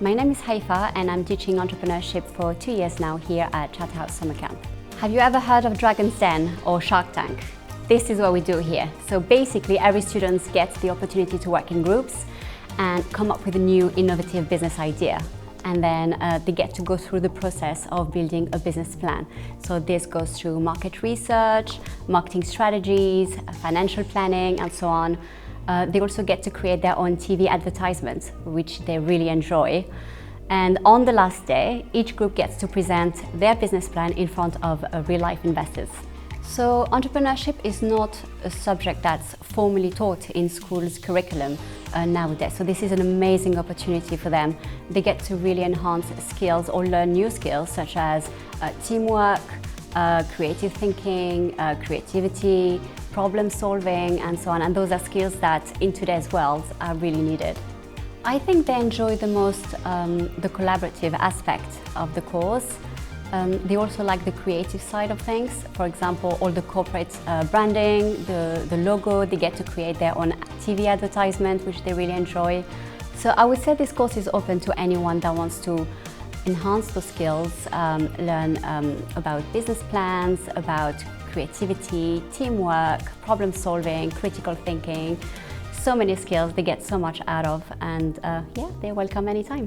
My name is Haifa and I'm teaching entrepreneurship for 2 years now here at Charterhouse Summer Camp. Have you ever heard of Dragon's Den or Shark Tank? This is what we do here. So basically every student gets the opportunity to work in groups and come up with a new innovative business idea. And then they get to go through the process of building a business plan. So this goes through market research, marketing strategies, financial planning, and so on. They also get to create their own TV advertisements, which they really enjoy. And on the last day, each group gets to present their business plan in front of real-life investors. So entrepreneurship is not a subject that's formally taught in school's curriculum nowadays. So this is an amazing opportunity for them. They get to really enhance skills or learn new skills such as teamwork, creative thinking, creativity, problem solving, and so on. And those are skills that in today's world are really needed. I think they enjoy the most the collaborative aspect of the course. They also like the creative side of things. For example, all the corporate branding, the logo, they get to create their own TV advertisement, which they really enjoy. So I would say this course is open to anyone that wants to enhance those skills, learn about business plans, about creativity, teamwork, problem solving, critical thinking. So many skills they get so much out of, and yeah, they're welcome anytime.